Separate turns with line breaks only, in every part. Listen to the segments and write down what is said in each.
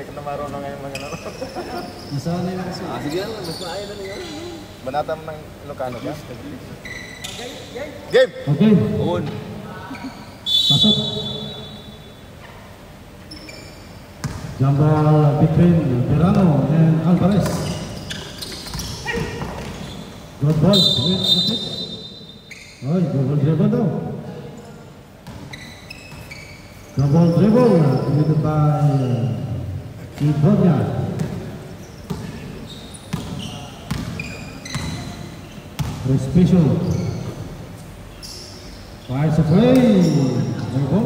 Hindi ko na marunong ngayon mga ano.
Nasaan na yun kasi?
Sige lang, mas maayon na niya.
Banata mo ng Ilocano ka? Game!
Okay.
On.
Pasok. Jump ball between Verano and Alvarez. Good ball. Wait, that's it. Oh, double dribble daw. Double dribble committed by Ibonya. Respicio. Fires away. There you go.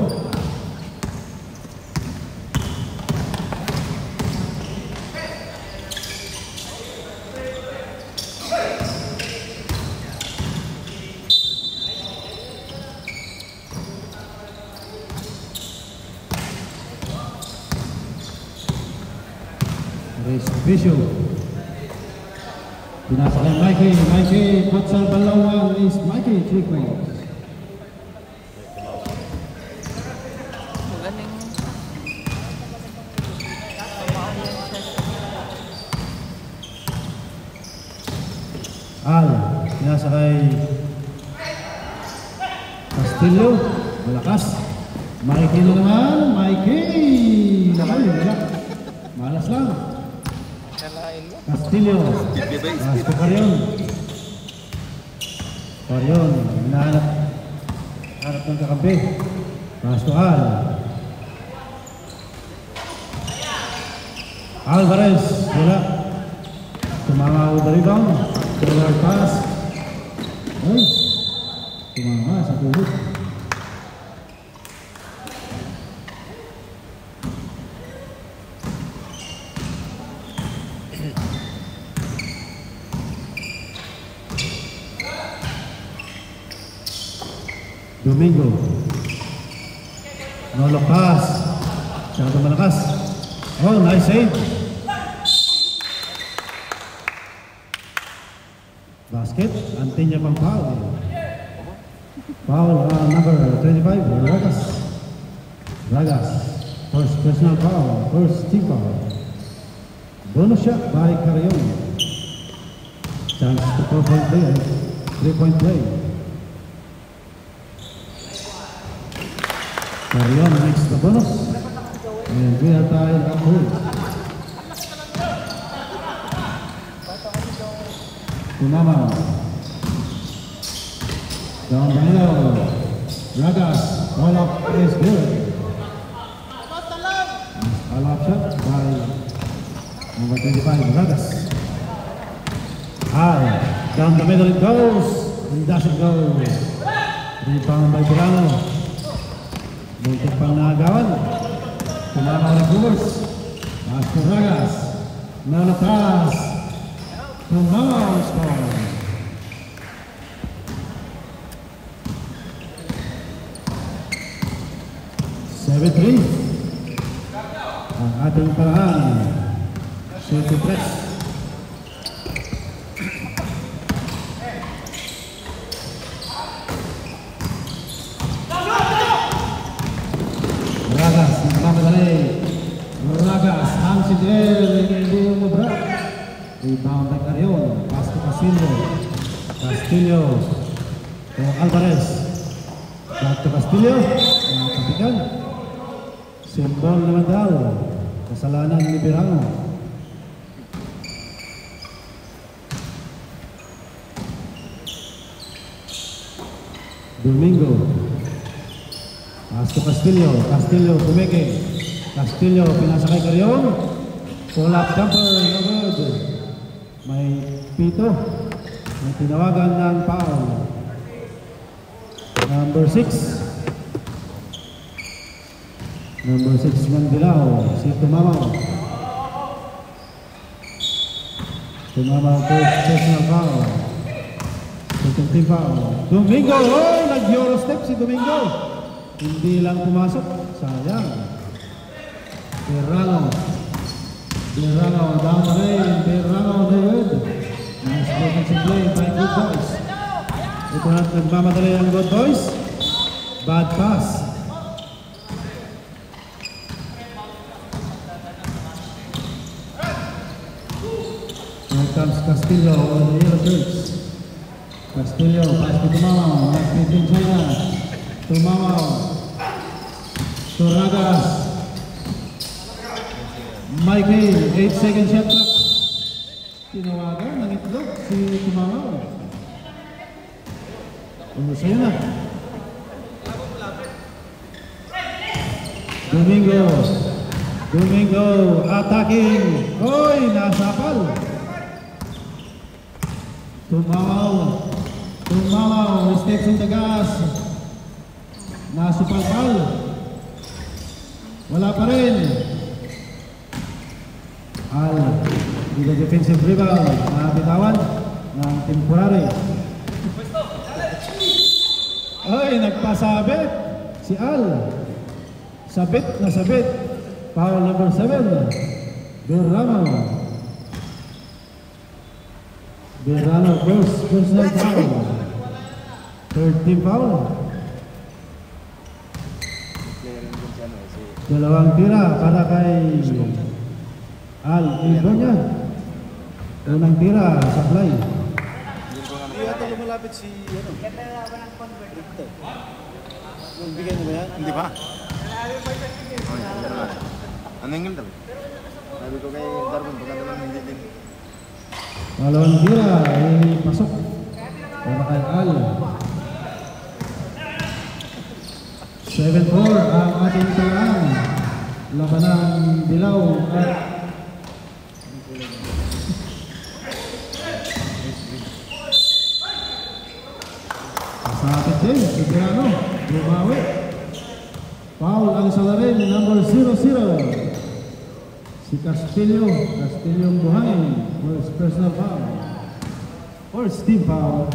Respicio. Pinasa kay Mikey. Mikey puts ang balawan is Mikey 3 points. Al, pinasa kay Castillo, malakas. Mikey na naman, Mikey! Wala, malas lang. Castillo, pass to Carion. Carion, hinahanap ng kakampi. Pass to Al. Alvarez, wala. Tumama with the rebound. Forward pass. Ay, tumama sa tuhod. Domingo. No look pass. Masyado malakas. Oh, nice save. Basket, antinya pang foul. Foul number 25, Ragas. Ragas, first personal foul, first team foul. Bonus shot by Carion. Chance to 4-point play, 3-point play. Carion makes the bonus. And we are tied up hold. Tumama. Down the middle. Ragas. All up is good. All up shot by number 25, Ragas. High. Down the middle it goes. It doesn't go. Rebound by Verano. Muntik pang naagawan. Tumama ulit Brewers. Pass to Ragas. Nana pass. Tumama score. Seven-3. Ang ating paraan. Shooting press. Ragas, nagmamadali. Ragas, hangs in the air, hindi umubra. Rebound by Carion. Pass to Castillo. Castillo to Alvarez. Back to Castillo. Nakapitikan. Simbol naman daw. Kasalanan ni Verano. Domingo. Pass to Castillo. Castillo kumeke. Castillo pinasa kay Carion. Pull up jumper. No good. May pito. May tinawagan ng foul. Number 6. Number 6 Manbilao. Si Tumamaw. Tumamaw first personal foul. Second team foul. Domingo. Oh, nag-euro step si Domingo. Hindi lang pumasok. Sayang. Verano. Verano down the lane. Verano David. Nice defensive play by Good Boys. Ito na nagmamadali ang Good Boys. Bad pass. comes Castillo on the yellow shirts. Castillo, pass to Tumamaw. Last mid in China. Tumamaw. To Ragas. Mikey, 8-second shot clock. Tinawagan, nangitlog si Tumamaw. Sa'yo na. Domingo attacking. Oy, nasapal. Tumamaw steps in the gas. Nasupalpal. Wala pa rin. Al, with the defensive rebound, nabitawan ng temporary. Ay, nagpasabit si Al. Sabit na sabit. Foul number 7. Berrano personal foul. Third team foul. Dalawang tira para kay Al Ilbonya. Unang tira sa fly.
Hindi ata lumalapit si Yung bigay mo ba yan?
Hindi pa. Ano yung daw? Sabi ko kay Darwin, baka naman hindi din.
Dalawang tira ay pasok para kay Al. 7-4 ang ating tarang. Labanang Dilaw at pasapit din si Berrano. Bumawi. Foul ang salarin number 00. Si Castillo buhangin. First personal foul. First team foul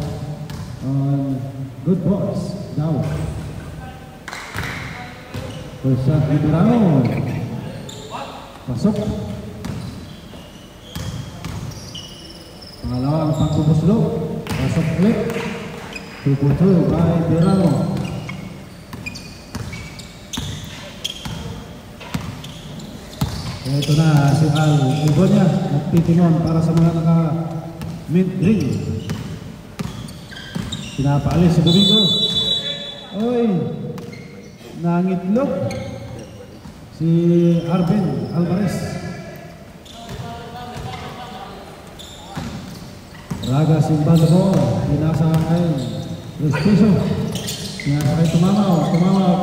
on Good Boys. Down. First shot ni Berrano. Pasok. Pangalawang pagpupuslo. Pasok ulit. 2-2 by Berrano. Ito na si Al Ilbonya. Nagtitimon para sa mga naka-mint ring. Pinapaalis si Domingo. Oy! Nangitlog si Arben Alvarez. Ragas yung ball. Pinasa kay Prestigio. Pinasa kay Tumamaw.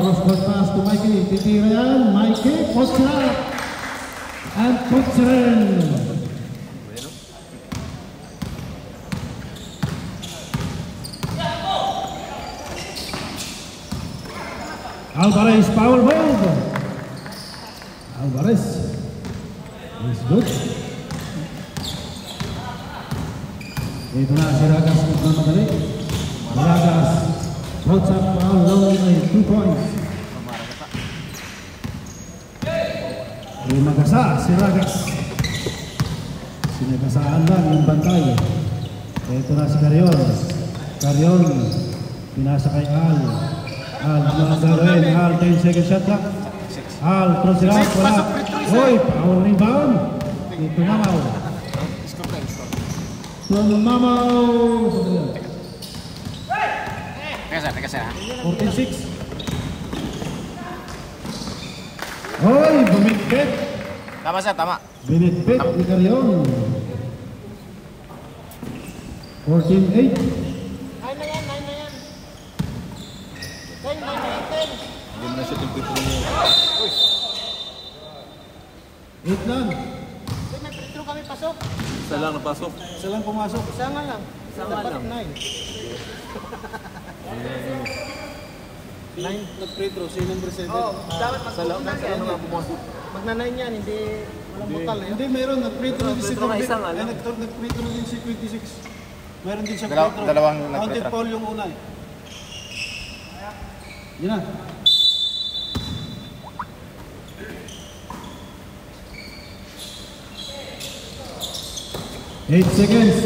Cross-court pass to Mikey. Titira yan. Mikey, post shot. And puts it in. Alvarez foul move. Alvarez is good. Ito na si Ragas magmamadali. Ragas puts up foul low by 2 points. Magasa si Ragas. Sinagasaan lang yung bantay. Ito na si Carrion. Pinasa kay Al. Al, mga gawin. Al, 10 second shot clock. Al, cross it out. Wala. Uy, power rebound. Tumamaw.
Teka sa.
14-6. Uy, bumigpit.
Tama sa, tama.
Binitpit ni Carrion. 14-8.
Hindi mo na siya tigpito niya.
8 lang.
May pretro kami pasok.
Isa lang napasok.
Isa lang pumasok.
Isa nga lang. Dapat 9. 9 nag-pretro, si number 7. Oo, dapat
Sa lang pumasok.
Magna-9 yan, hindi walang butal.
Hindi, mayroon. Nag-pretro din si
Pretro nga isang, ano?
Nag-pretro din si 26. Mayroon din siya
Dalawang
pretro.
nag-pretro.
Counted foul yung una eh. Yun na. Eight seconds.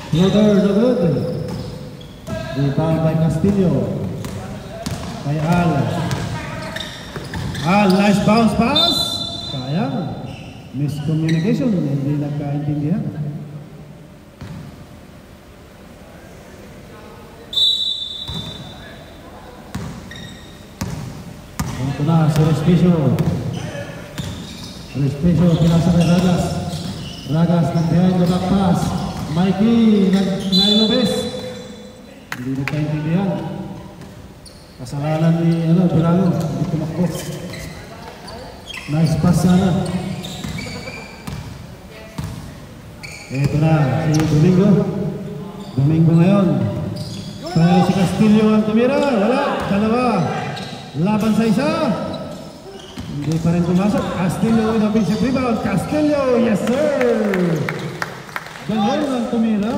Floater, no good. Rebound by Castillo. Kay Al. Al, nice bounce pass. Sayang. miscommunication, hindi nagkaintindihan. Ito na si Respicio. Respicio, pinasa kay Ragas. Ragas ng behind the back pass. Mikey, nailobes. Hindi nagkaintindihan. Kasalanan ni Bilano, hindi tumakbo. Nice pass sana. Ito na, si Domingo. Domingo ngayon. Pero si Castillo ang tumira. Wala, dalawa. Laban sa isa. Hindi pa rin pumasok. Castillo with a basic rebound. Castillo, yes sir! Ganon ang tumira.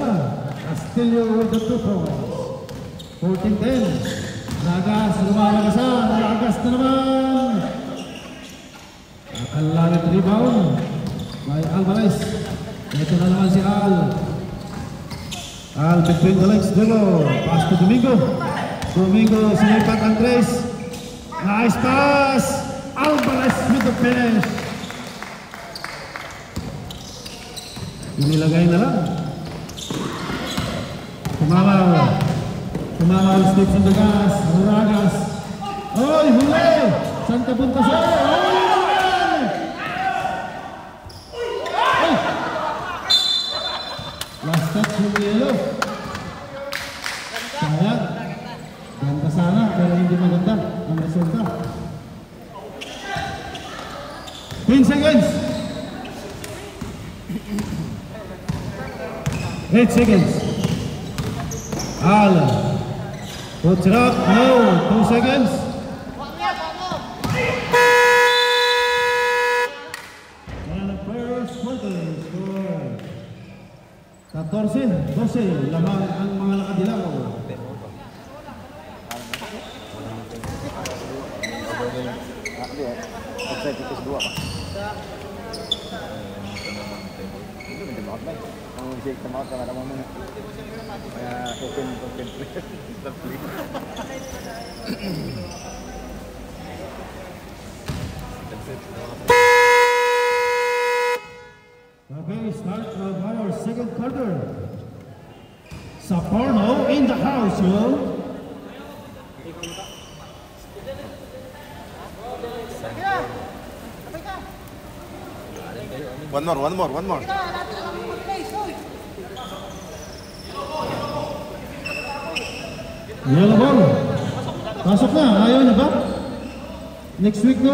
Castillo with the 2 points. 14-10. Ragas, lumalabasan. Ragas na naman. Akalawit rebound by Alvarez. Ito na naman si Al. Al between the legs. Dulo. Pass to Domingo. Domingo, sinipat ang Trace. Nice pass. Alvarez with the finish. Inilagay na lang. Tumamaw. Tumamaw, sticks on the gas. Ragas. Oy, huli! Saan ka punta siya? Oy! Oy! Last touch yung yellow. Sayang. Ganda sana, pero hindi maganda ang resulta. 10 seconds. 8 seconds. Al puts it up. No. 2 seconds. And the first quarter score 14-12. Lamang ang mga nakadilaw.
Offside tikus 2 pa. Hindi mo dimakot ba? Ang shake sa mouth, kamata mo muna. Kaya open play.
Okay, start of our second quarter. Saporno in the house, yo.
One more.
Yellow ball. Pasok na, ayaw niya ba? Next week na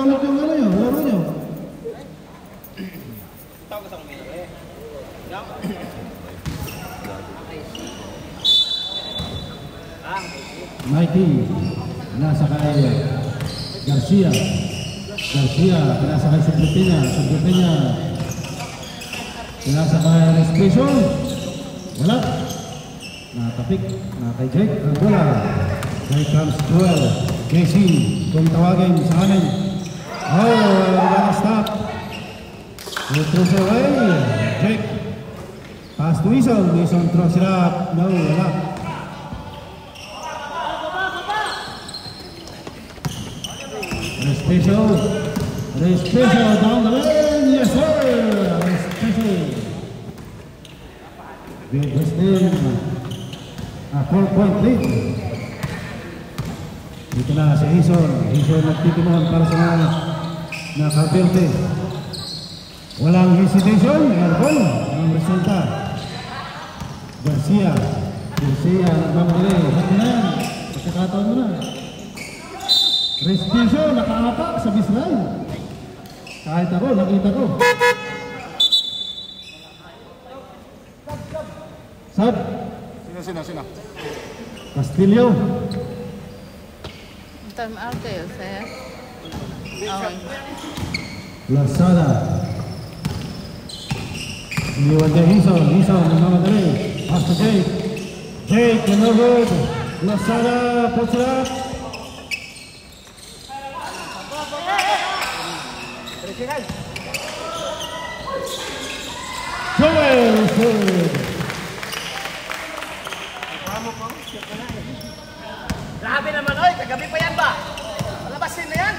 ulit yung laro niyo. Mikey, nasa kay Garcia, pinasa kay Subretenya, pinasa kay Respicio, wala, nakapik, kay Jake, ang bola, here comes Joel, Casey, kung tawagin sa amin, we're gonna stop, he throws away, Jake, pass to Wilson throws it up, no, wala. Respicio down the lane, yes sir! Respicio. Good Westin. A 4-point lead. Dito na si Hison nagtitimuhan para sa mga nakaberte. Walang hesitation, airball ang resulta. Garcia nagmamadali. Sabi na yan, pagkakataon mo na. Respicio, nakaapak sa baseline. Kahit ako, nakita ko. Sab.
Sino?
Castillo.
Time out kayo, saya. Okay.
Lazada. Iniwan kay Hison, nagmamadali. Pass to Jake, no good. Lazada, puts it up. Joel good.
Grabe naman, oy. Kagabi pa yan ba? Palabasin na yan.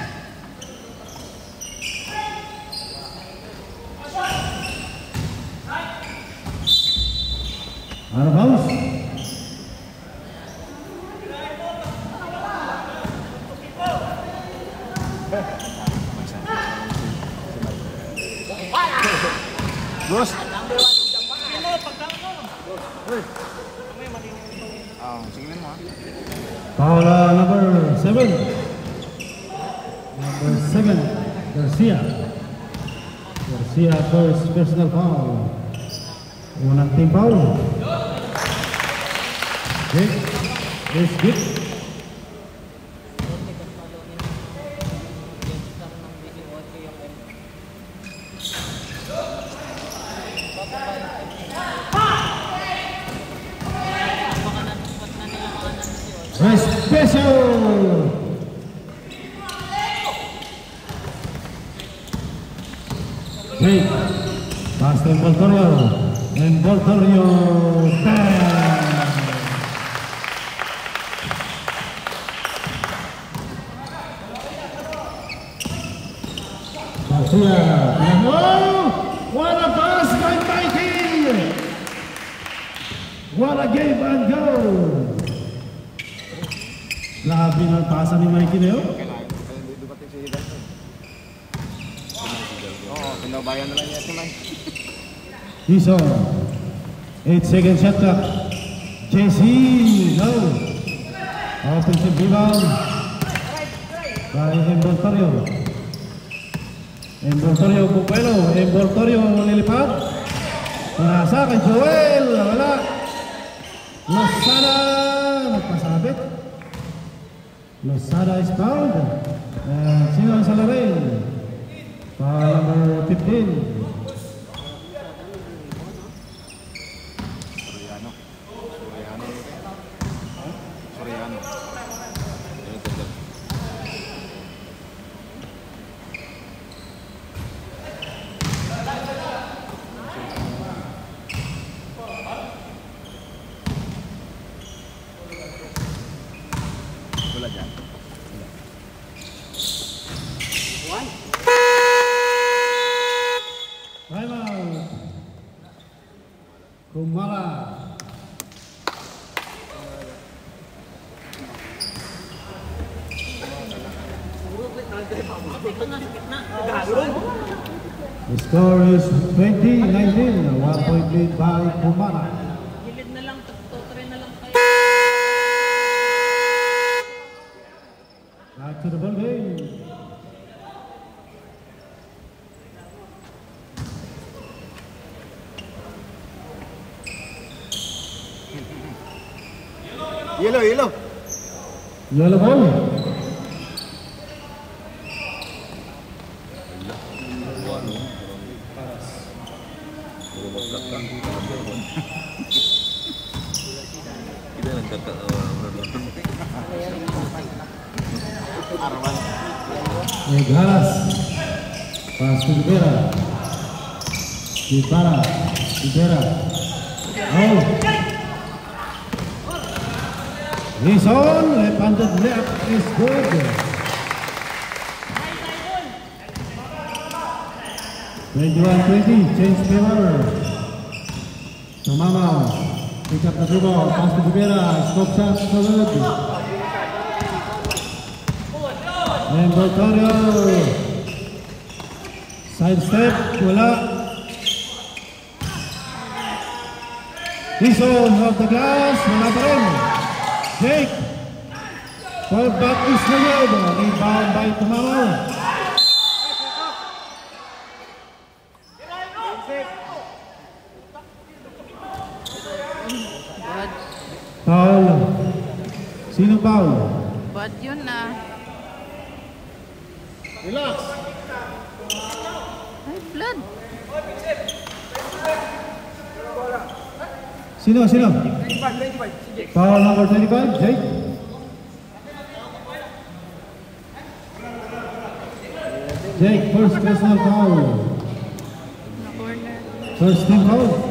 Bos. Sige mo.
Foul number 7. Number 7, Garcia. Garcia first personal foul. Unang team foul. Jake, let's get. Special. Jake, pass to Envoltorio. Envoltorio, bang! Garcia, oh! What a pass by Mikey! What a give and go! Grabe ng pasa ni Mikey na yun.
Oo, pinabayan na lang niya si Mike.
Dison, 8-second shot clock. JC, go! Offensive rebound by Envoltorio. Envoltorio Bukwelo. Envoltorio lilipad. Nasa kay Joel. Wala. Lozada. Nagpasabit. Lozada is fouled. Sino ang salarin? Foul number 15. Timeout. Kumala. The score is 20-19. 1 point lead by Kumala.
Gilid na lang, tutuloy na lang kayo.
Back to the ball game.
Yellow, yellow.
Yellow ball.
Kita nagkatawa.
Galas. Pas to Rivera. Rivera. Oh. He's on. Left-handed left is good. 21-20. Change favor. Tumama. Pick up the dribble. Pass to Rivera. Scope shot. Solid. Envoltorio. Side step. Wala. He's on off the glass. Wala pa rin. Jake. Fall back is good. Rebound by Tumama.
Bad.
Foul. Sino foul?
Bad yun na.
Relax.
Ay, flood.
Sino? Foul number 25, Jake. Jake, first personal foul.
Na corner.
First team foul.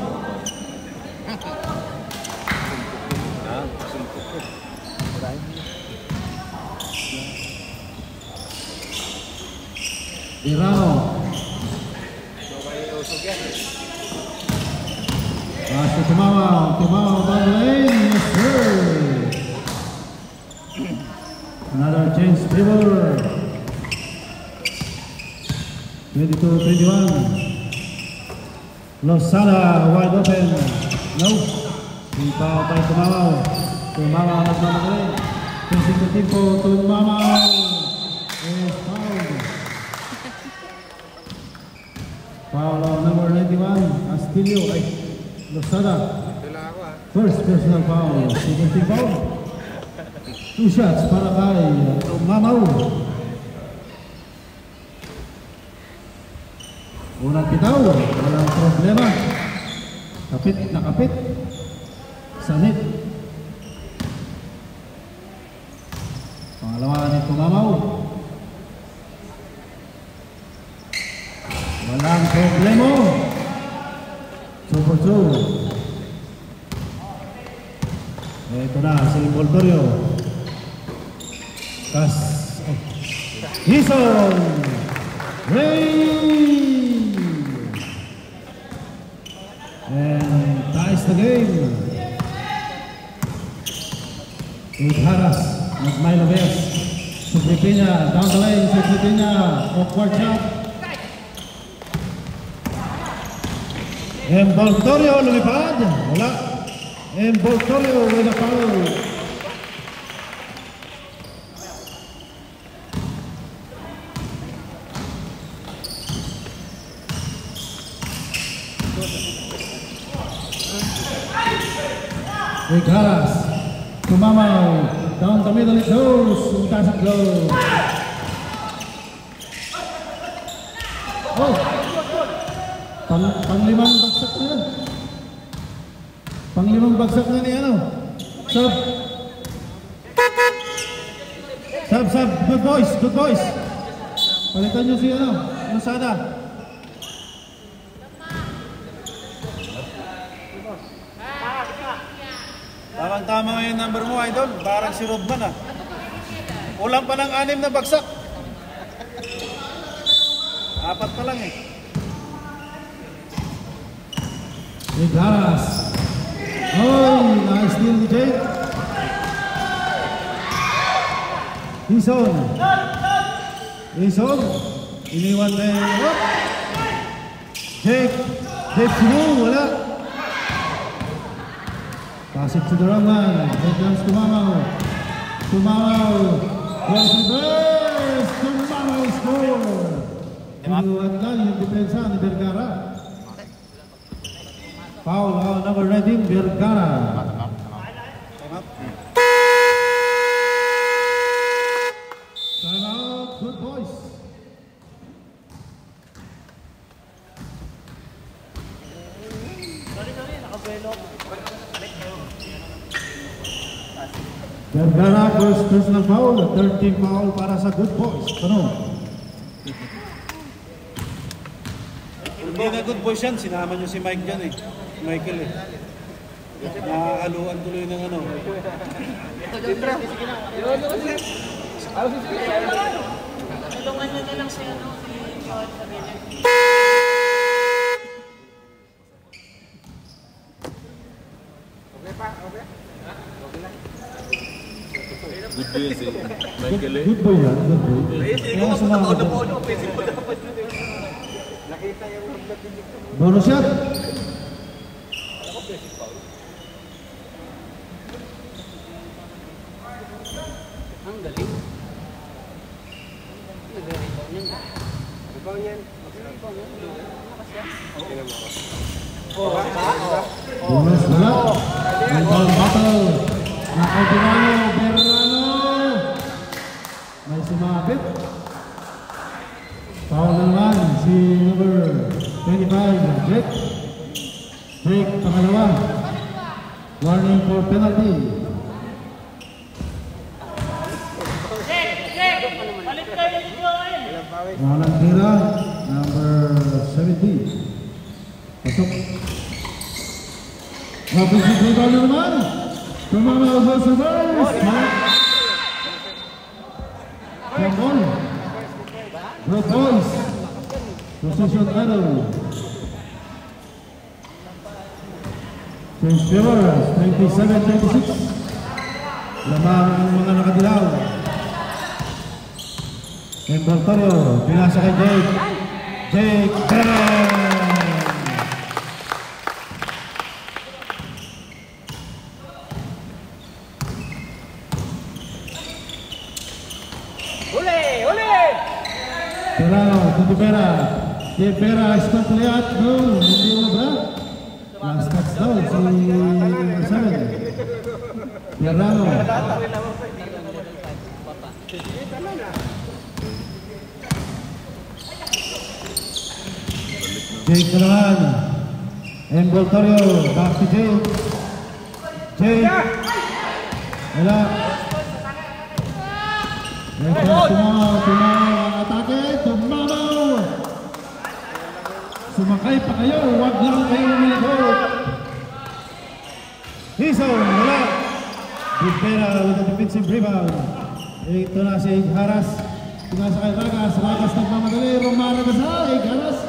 Irano. Pass to Tumama down the lane. Yes, sir. Another change dribble. 22-21. Losada wide open. No. Ipaw by Tumamaw. Tumamaw nagmamagaling. Facing the tempo, Tumamaw is fouled. Foul on number 91, Castillo. Ay, Losada. First personal foul. Second team foul. 2 shots para kay Tumamaw. Unang bitaw, walang problema. Kapit na kapit. Sanit. Pangalawa ni Tumamaw. Walang problema. 2 for 2. Ito na si Voltorio. Hison Ray. And ties the game. With Haras, Milo Beas. Subripina, down the lane, Subripina, awkward shot. Envoltorio, lumipad. Wala. Envoltorio with a foul. Haras, Tumamaw, down the middle it goes, it doesn't go. Oh, panglimang bagsak na yan. Panglimang bagsak na ni ano. Sub. Good boys. Palitan nyo si ano, Losada. Tamang-tama nga yung number mo, idol. Parang si Rodman ah. Ulang pa ng 6 na bagsak. 4 pa lang eh. Haras. Oh, nice steal ni Jake. Hison. Iniwan na yung Jake Simu, wala. Pass it to the wrong man. Here comes Tumamaw. Goes reverse. Tumamaw score. Inuwan lang yung depensa ni Vergara. Foul on number 19, Vergara. Time out, good boys. Vergara first personal foul, 13 foul para sa good boys. Tanong. Hindi na good boys yan, sinama nyo si Mike dyan eh. Michael eh. Naaluan tuloy ng ano.
Tulungan nyo na lang si ano, si John Sabine.
Good boy si Michael eh.
Good boy yan, good boy. Kaya sumama ko. Bonus shot.
Ang galing.
Bonus wala. Ball battle. Nakautinano, Berrano. May sumabit. Foul naman si number 25, Drake, pangalawa. Warning for penalty. Walang tira, number 70. Pasok. Offensive rebound na naman. Tumamaw versus reverse. Come on. Good boys. Position error. Change favors, 27-26. Lamang ang mga nakadilaw. Envoltorio, pinasa kay Jake. Jake Beren. Serrano, Di Vera stop lihat, no, hindi umabra. Last touchdown si number 7. Serrano. Jake naman. Envoltorio, back to Jake. Jake. Wala. Tumaw ang atake, tumaw. Sumakay pa kayo, wag lang kayo umilikot. Hison, wala. Rivera with the defensive rebound. Ito na si Haras. Tumasa kay Ragas, Ragas nagmamadali, Romano Gasay, Haras.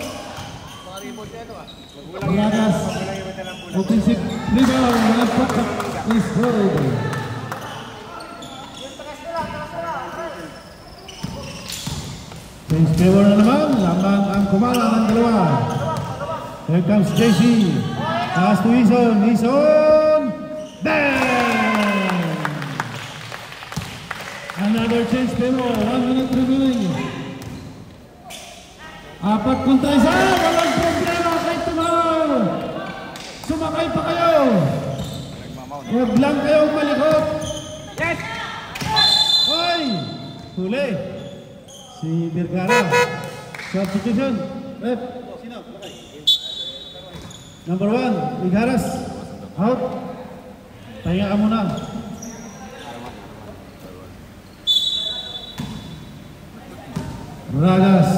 Ragas, offensive rebound, nagpatak, is good. James Trevor na naman, lamang ang kumala ng dalawa. Here comes JC. Pass to Ison. Ison! Bang! Another James Trevor. 1 minute remaining. 4 kontra 1. Walang problema kahit tumaw. Sumakay pa kayo. Huwag lang kayong malikot. Yes! Hoy! Huli. Si Vergara. Substitution. Rep. Number 1, Igaras. Out. Pahinga ka muna. Ragas.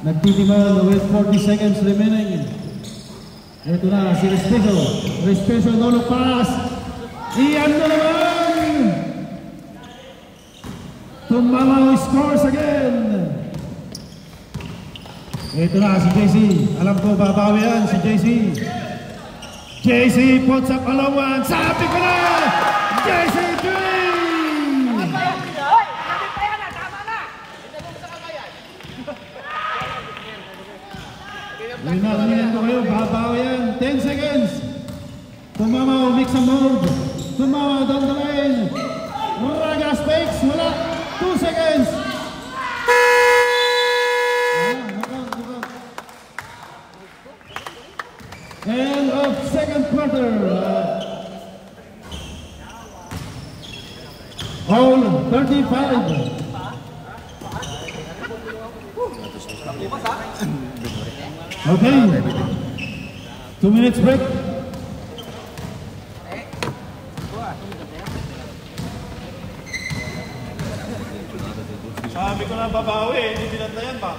Nagtitimol with 40 seconds remaining. Ito na si Respeso. Respeso, no pass. Iyan na naman. Tumamaw scores again. Ito na si JC. Alam ko babawi yan si JC. JC puts up a long one. Sabi ko na! JC 3! Minamin ko kayo. Babawi yan. 10 seconds. Tumamaw. Mix and mode. Tumamaw down the lane. Ragas fakes. Wala. 2 seconds. End of second quarter. All 35. Okay. 2 minutes break.
Sabi ko na babawi, hindi binantayan ba?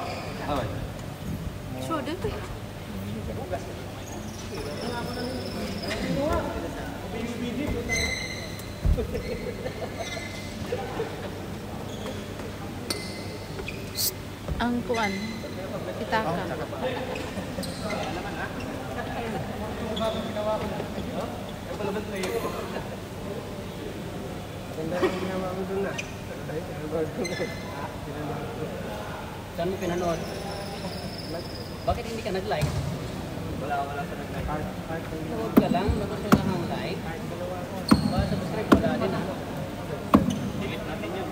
Sure, dito. Ang kuan, pitaka.
Saan mo pinanood? Bakit hindi ka nag-like? Wala sa nag-like. Huwag ka lang, tapos wala kang like. Baka subscribe wala din ha. Delete natin yun.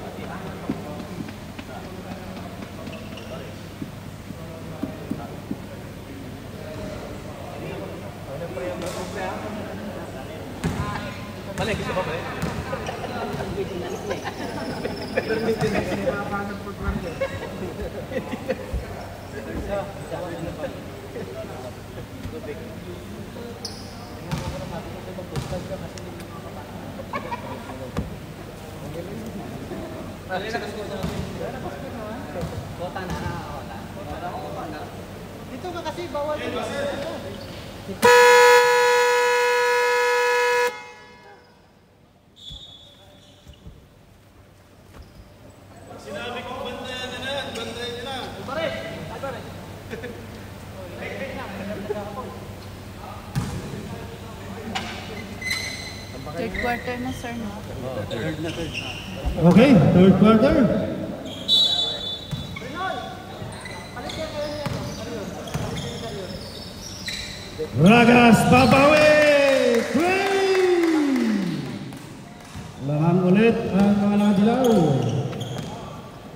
Balik, gusto ba balik?
Dito ka kasi bawal.
Sinabi ko bantayan na yan, bantayan nyo na.
Pare. Third quarter na, sir, no?
Okay, third quarter. Ragas babawi! 3! Lamang ulit ang mga nakadilaw.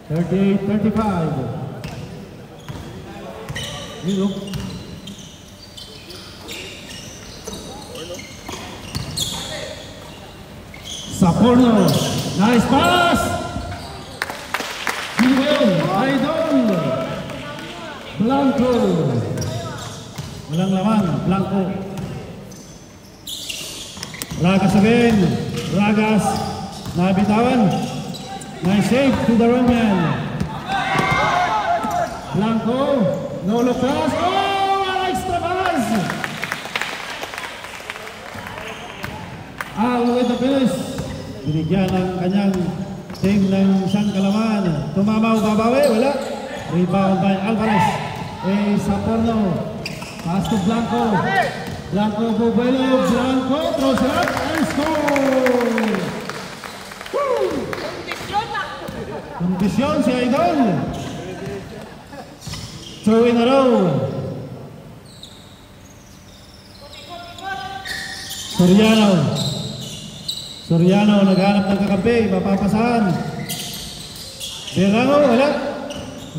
38-35. Yun, oh. Saporno, nice pass! Gilwell, Idol! Blanco! Walang laman, Blanco. Ragas again, Ragas, nabitawan. Nice save to the Roman. Blanco, no look pass. Oh, an extra pass! Al with the finish. Binigyan ang kanyang team ng isang kalaman. Tumamaw, babawi, wala. Rebound by Alvarez. Saporno. Pass to Blanco. Blanco, Bubelo. Blanco, throws it up and score! Kondisyon si Idol. 2 in a row. Soriano naghanap ng kakampi, mapapasahan. Berano, wala.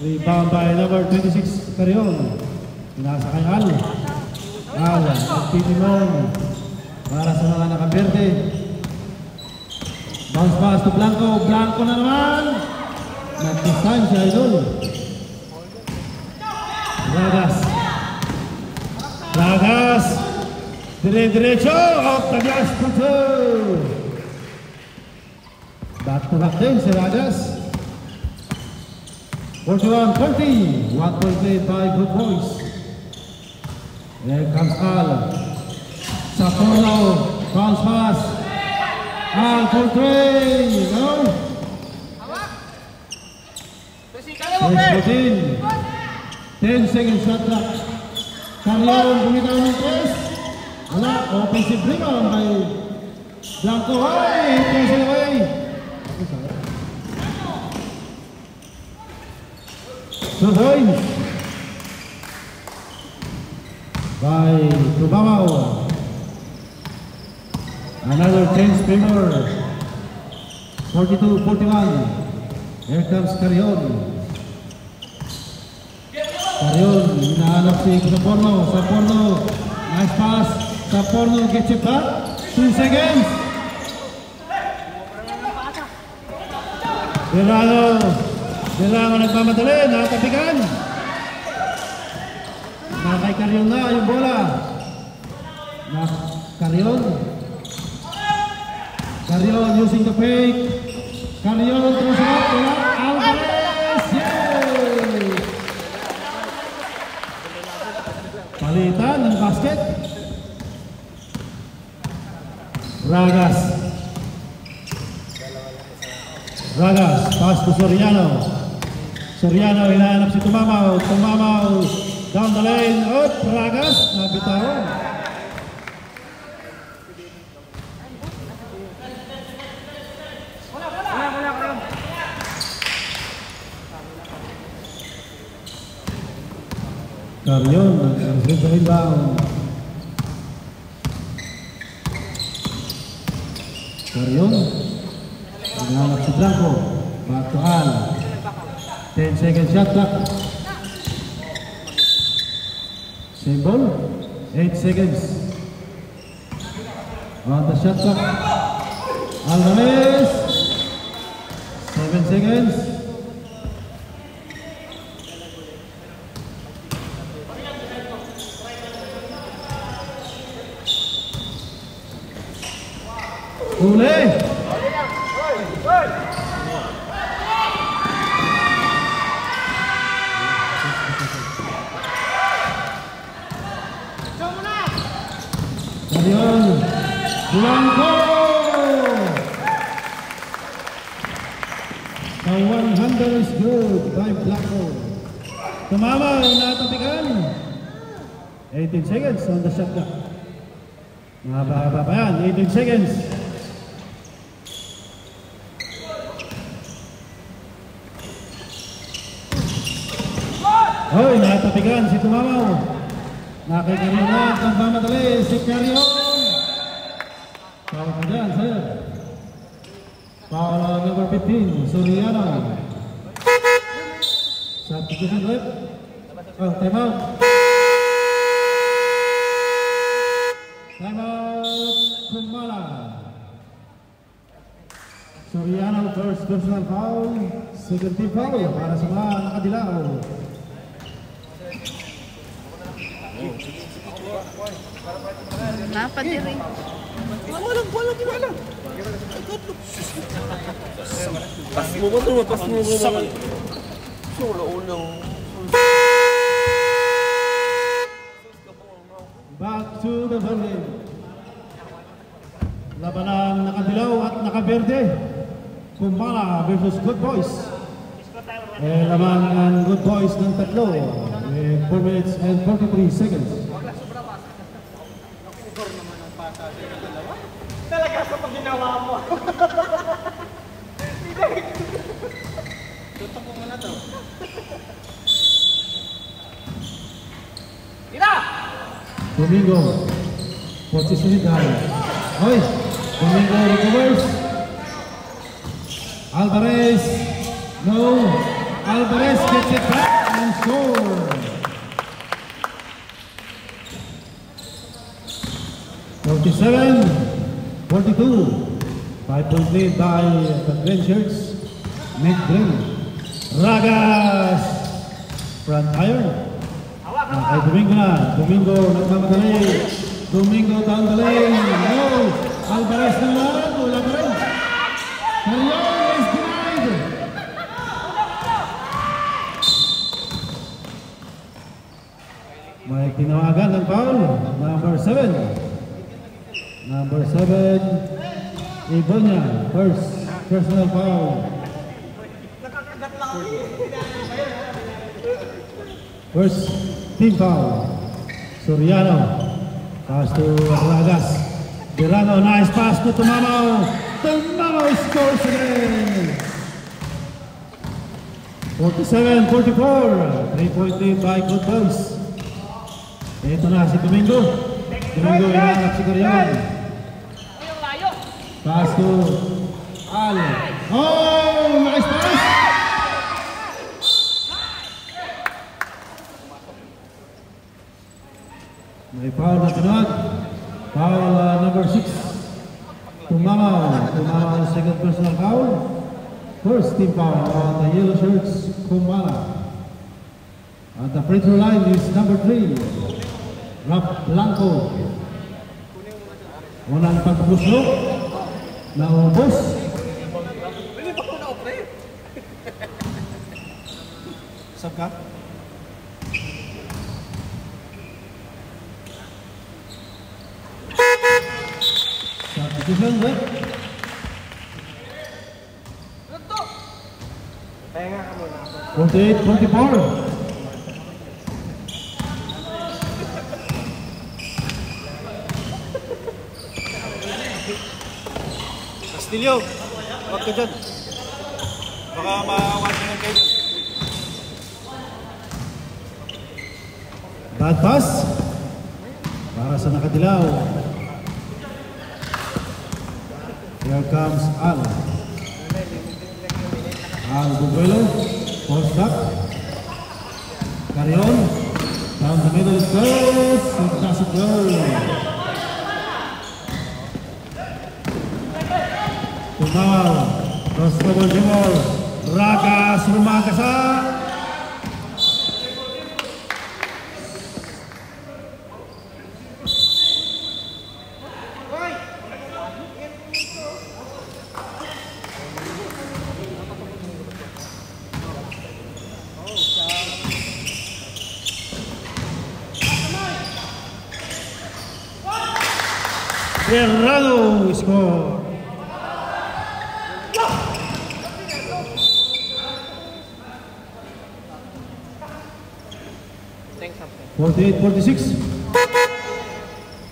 Rebound by number 26, Carrion. Pinasa kay Al. Al, nagtitimong para sa mga nakaberde. Bounce pass to Blanco. Blanco na naman. Nag-design si Idol. Ragas. Dire-diretso. Off the glass to 2. Back-to-back din si Ragas. 41-40. 1 point lead by Good Boys. Here comes Al. Saporno. Bounce pass. Al for 3. No. 14. 10 seconds shot clock. Carrion bumitaw ng press. Wala. Offensive rebound by Blanco. Ay! Press it away. Two points by Tubamaw. Another 10 spinner. 42-41. Here comes Carrion. Carrion, hinahanap si Saporno. Nice pass. Saporno gets it back. 2 seconds. Berano nagmamadali, nakatapikan. Kay Carrion na yung bola. Carrion using the fake. Carrion throws it up. Alvarez! Yay! Palitan ng basket. Ragas, pass to Soriano. Soriano, hinahanap si Tumamaw. Down the lane. Up, Ragas, nabitawan. Carrion, nag-receive the inbound. Carrion, hinahanap si Blanco. Back to Al. 10 seconds shot clock. Same ball. 8 seconds. On the shot clock. Alvarez. 7 seconds. Uli. Carrion. Blanco. The 100 is good by Blanco. Tumama, natapikan. 18 seconds on the shot clock. Mahaba pa yan, 18 seconds. Hoy, natapikan si Tumamaw. Nakikarinig ang mamadali si Carion. Foul ka dyan, sir. Foul number 15, Soriano. Substitution rep. Oh, time out. Time out, Kumala. Soriano first personal foul. Second team foul para sa mga nakadilaw.
Napadiri.
Pas mo ba ito? Pas mo ba naman? Ulo-ulo.
Back to the volley. Labanang nakadilaw at nakaberde. Kumala versus Good Boys. Lamang ang Good Boys ng tatlo. 4 minutes and 43 seconds.
Talaga sa pag ginawa mo. Tutok mo muna to. Ira!
Domingo. Posicionidad. Hoy! Domingo recovers. Alvarez. No. Alvarez gets it back and scores. 47-42. 5-point lead by the green shirts. Nick Green. Ragas. Front iron. Kay Domingo na. Domingo nagmamadali. Domingo down the lane. No. Alvarez na lang. Wala pa rin. Carion is denied. May tinawagan ng foul. Number 7. Number 7, Ibonya, first personal foul. First team foul. Soriano, pass to Ragas. Dirano, nice pass to Tumamo. Tumamo scores again. 47-44, 3-point lead by Good Boys. Ito na si Domingo. Domingo inaanap si Carion. Pass to Al. Oh, nice pass! May foul na tunod. Foul number 6. Tumamaw. Tumamaw second personal foul. First team foul on the yellow shirts, Kumala. At the free throw line is number 3. Rap Blanco. Unang pagpusok. Naubos. Sab ka? Substitution, right?
Pahinga ka muna.
48-44.
Castillo, wag ka dyan. Baka mawasan kayo.
Bad pass. Para sa nakadilaw. Here comes Al. Al Bubuelo. Post back. Carion. Down the middle goes. It doesn't go. Tumaw. Cross cover Jimor. Ragas Rumagasa. Ferrado score.
Think something.
48-46.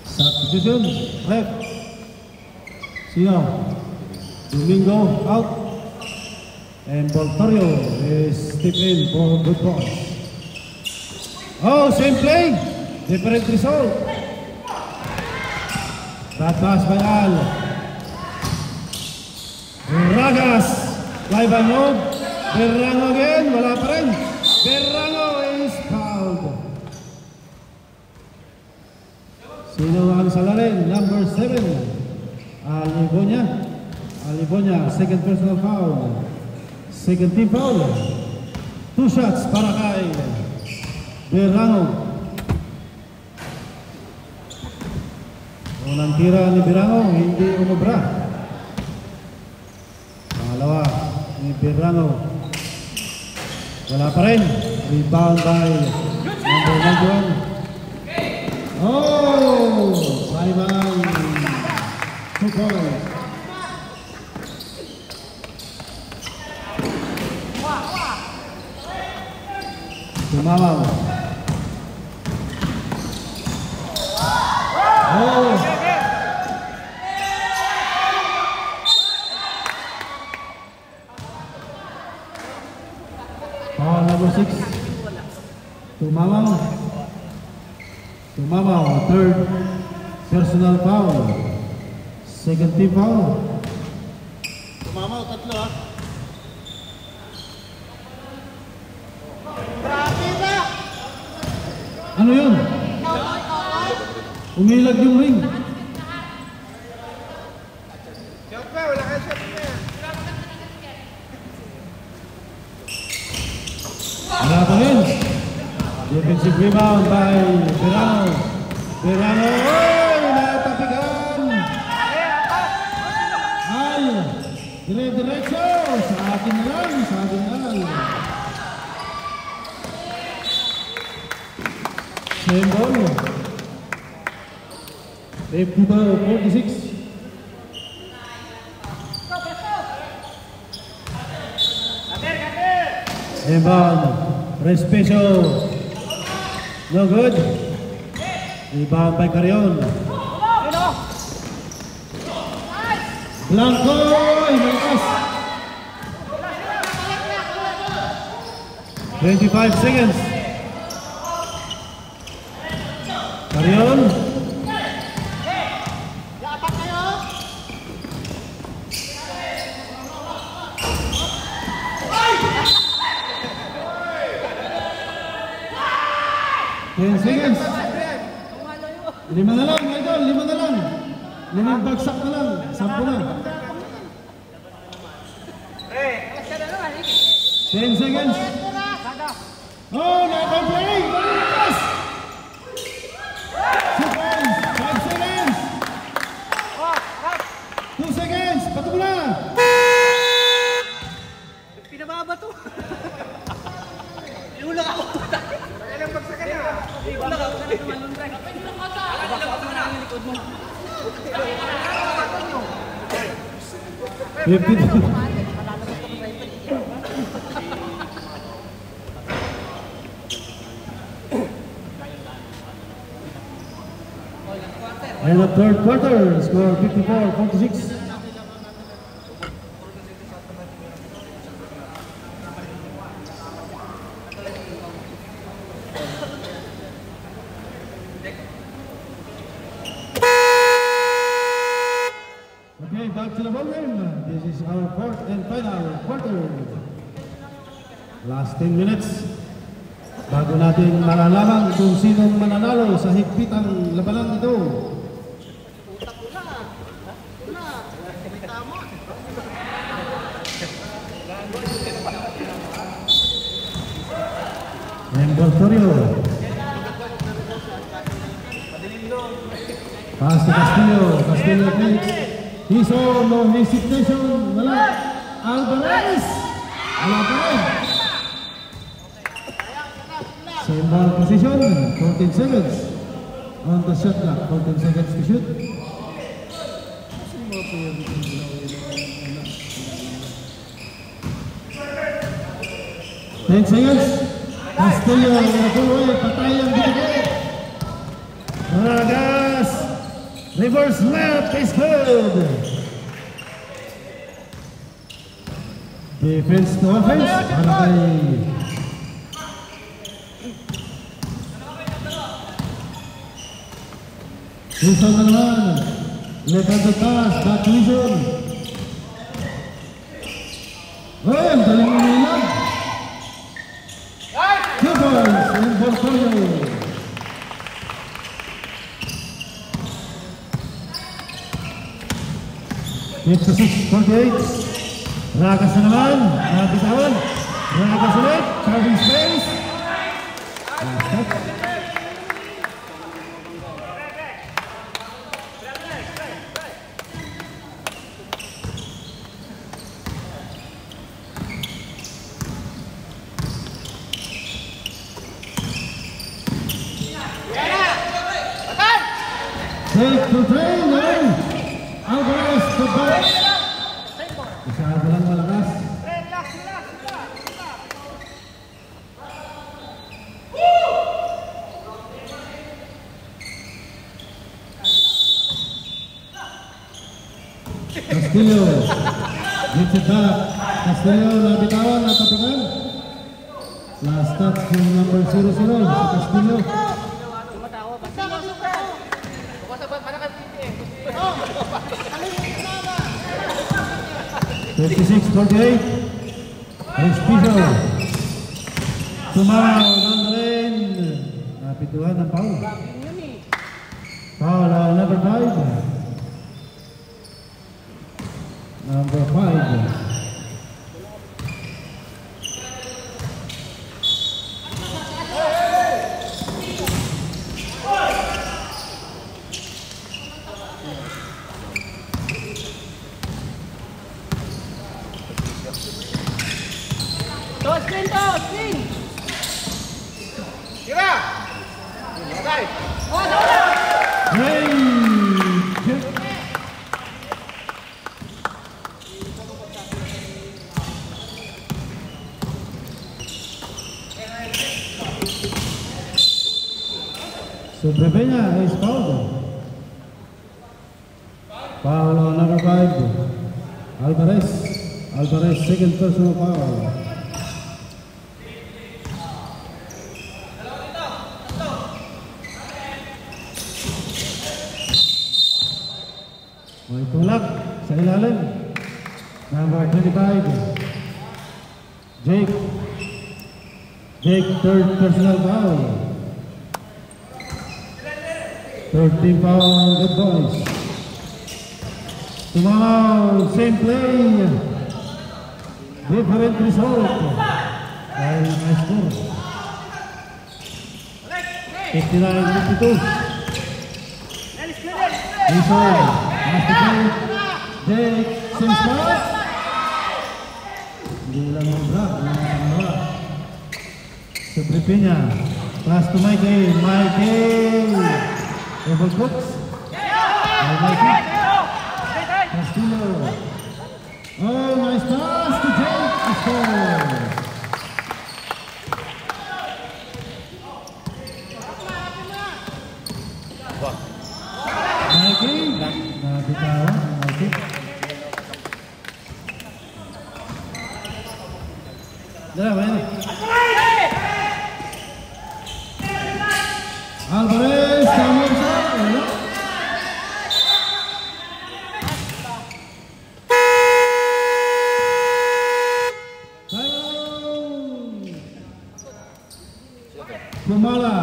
Substitution. Ref. Sino? Domingo out. And Voltorio is stepped in for Good Boys. Oh, same play. Different result. That pass by Al. Ragas. Fly by Mob. Berrango again. Wala pa rin. Berrango is fouled. Sino ang salarin? Number 7. Alibonya. Alibonya. Second personal foul. Second team foul. 2 shots para kay Berrango. Unang tira ni Berrango, hindi umubra. Pangalawa ni Berrango. Wala pa rin. Rebound by number 91. Oh! Simon! 2 points. Tumamaw. Oh! Foul number 6. Tumamaw. Tumamaw. Third personal foul. Second team foul.
Tumamaw, tatlo ha.
Ano yun? Umilag yung ring. Wala pa rin. Defensive rebound by Berrango. Berrango, oy! Natapigan! Ay! Dire-diretso! Sa akin na lang, sa akin na lang. Same ball. 52-46. Rebound. Respecio. No good. Rebound by Carrion. Blanco. Imalas. 25 seconds. Carrion. Seconds. 5 na lang, idol. 5 na lang. 5 bagsak na lang. 10 na. 10 seconds. Oh, naka-play! Yes! 2 points. 5 seconds. 2 seconds. Patok na.
Pinababa to. Iulang ako. Ilang bagsakan na. Iulang ako na tumalon rin. Bakit mo na ang likod mo?
52. And the third quarter, score 54-46. Okay, back to the ball game. This is our fourth and final quarter. Last 10 minutes. Bago natin malalaman kung sinong mananalo sa higpitang labanan ito. Envoltorio. Pass to Castillo. Castillo takes. He saw no hesitation. Wala. Alvarez. Wala pa rin. Same ball position. 14 seconds. On the shot clock. 14 seconds to shoot. 10 seconds. Castillo, patay ang binigay. Ragas. Reverse left is good. Defense to offense. Para kay Wilson na naman. Left-hand pass, back Wilson. Oh, ang galing umilag. 2 points in Borfolio. 56-48. Ragas na naman. Nabitawan. Ragas ulit. Carving space. Take to train, Alvarez to back. Masyado lang malakas. Castillo gets it back. Castillo nabitawan, natapagan. Last touch from number 00 si Castillo. 56-48. Respiso. Sumaw ng lane. Napituhan ng foul. Foul on number 5. Number 5. Sobrepeña is fouled. Foul on number 5. Alvarez. Alvarez, second personal foul. May tulak sa ilalim. Number 25. Jake. Jake, third personal foul. 13 foul on the boys. Tomorrow, same play. Different result. Dahil may score. 59-52. Wilson. Jake, same spot. Hindi lang ang drag. Sobrepeña. Pass to Mikey. Mikey. Overcooks. Mikey. Castillo. Oh, nice pass to Jake. A score. Mikey. Nabitawan. Mikey. Dala, bayani. Alvarez, tamang sa. Kumala.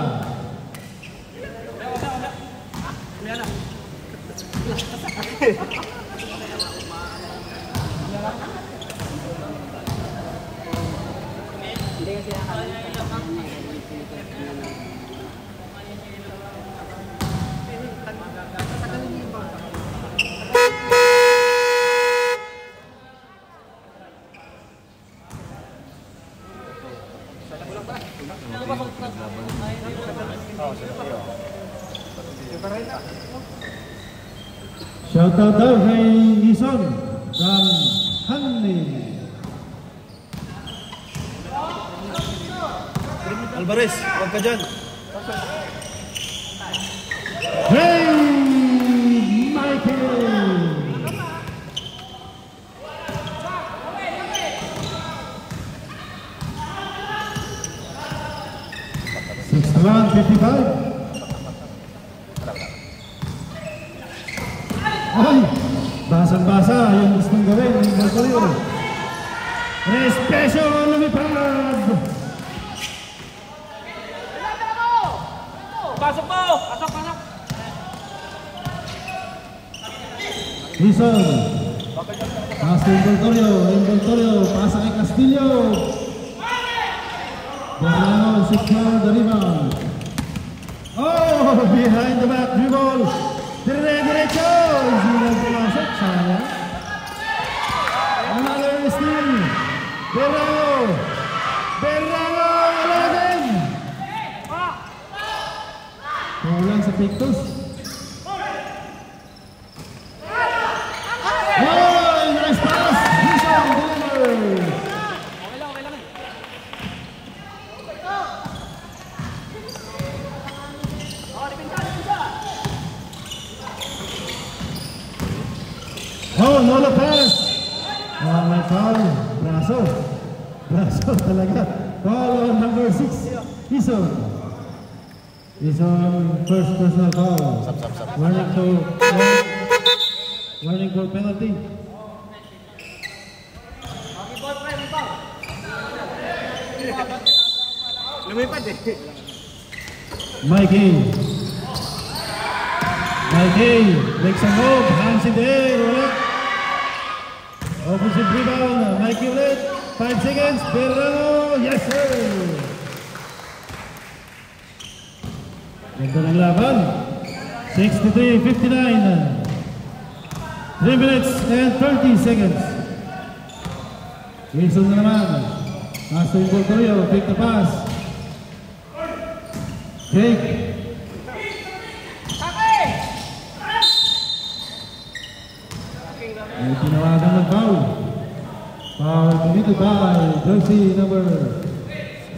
Shout out daw kay Nison from Hanley.
Alvarez, huwag ka dyan.
Hey, Michael! $61-55. Ay, basang-basa yung gustong gawin ng Baltorio. Respeto lumipad.
Pasok mo! Pasok, pasok!
Dizon. Pass to Baltorio. Baltorio, pasa kay Castillo. Berlano secure the rebound. Oh, behind the back dribble. Diretso. Hindi pumasok. Sayang. Another steal. Berlano. 11. Kulang sa Pictus. Oh, nice pass. Dizon delivers. Oh, no pass. Oh, may foul. Braso talaga. Foul on number 6. Dizon. First personal foul. Warning for penalty.
Lumipad eh.
Mikey makes a move, hands in the air, ulit. Offensive rebound, Mikey ulit. 5 seconds, Berlano, yes sir! Ganda ng laban. 63-59. 3 minutes and 30 seconds. Wilson na naman. Pass to Baltorio, take the pass. Jake. May tinawagan ng foul. Foul committed by jersey number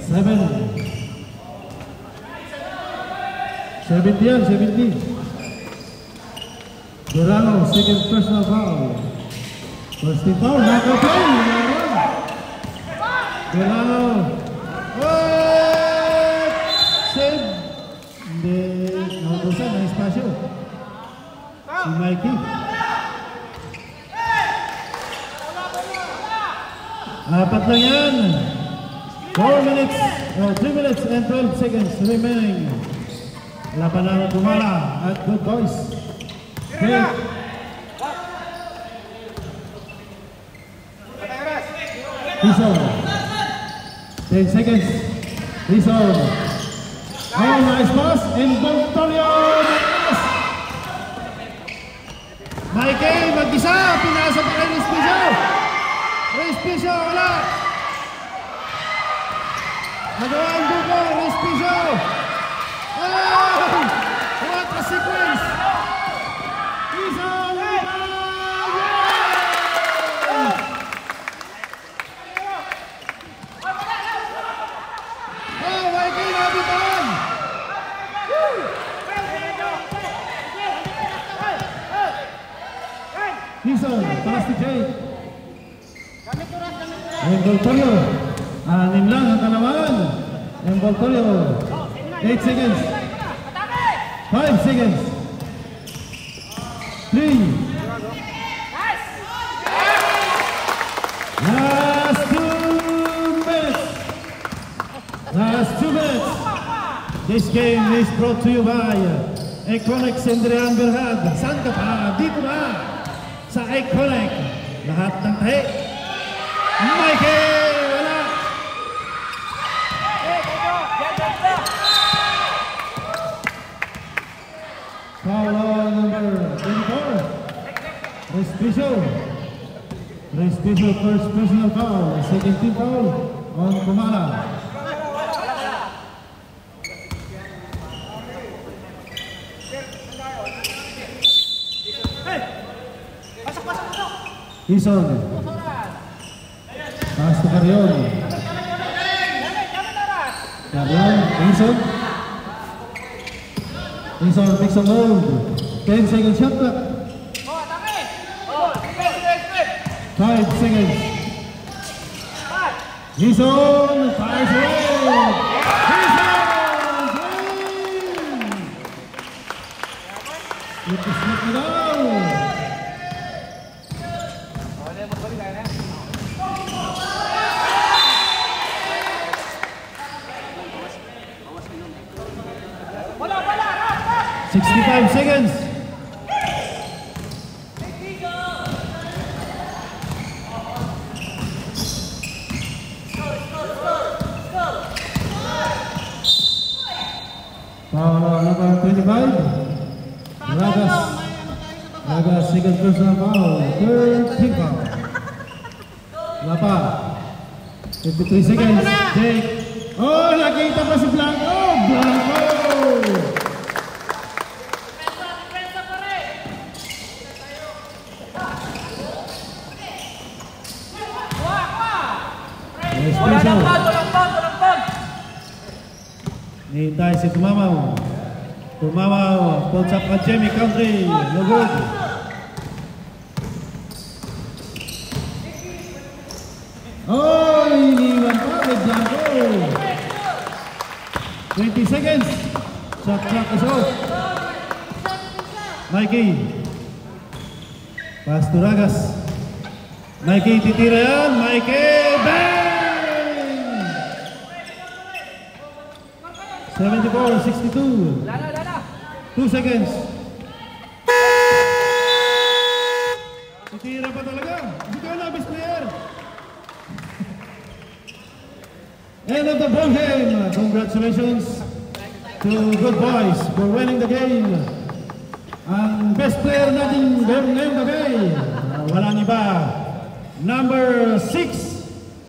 7. 70. Berlano, second personal foul. First team foul, knockout play. Berlano. Save. Hindi, nautusan, na espasyo. Si Mikey. Apat lang yan. 3 minutes and 12 seconds remaining. Laban ng Kumala at Good Boys. Great. Dizon. 10 seconds. Dizon. Oh, nice pass. And Baltorio. Mikey, mag-isa. Pinasa pa kay Respicio. Wala. Nagawa ang dugo. Respicio. Oh! What a sequence! Dizon! Oh, Mikey, nabitawan! Dizon, pass to Jake. And Baltorio. 6 lang ang kalamangan. And Baltorio. 8 seconds. 5 seconds. 3. Last 2 minutes. This game is brought to you by Econex Andrian Berhad. Saan ka pa? Dito na sa Econex. Lahat ng tahi. Mikey! Wala! Foul on number 24. Respicio first personal foul. Second team foul on Kumala. Dizon. Pass to Carrion. Dizon. Dizon makes a move. 10 seconds shot clock. 5 seconds. Dizon fires away. Dizon! Slip it down. 65 seconds. Foul number 25. Ragas second personal foul. Third team foul. Lapa. 53 seconds. Jake. Oh, nakita pa si Blanco. Blanco.
Walang pag!
Nihintay si Tumamaw. Tumamaw. Pulls up at Jamie Country. No good. Oh, iniwan pa kay Blanco. 20 seconds. Shot clock is off. Mikey. Pass to Ragas. Mikey titira yan. Mikey. Bang! 74-62. 2 seconds. Titira pa talaga. Ikaw na, best player. End of the ball game. Congratulations to good boys for winning the game. Ang best player natin ngayong gabi, walang iba, number 6.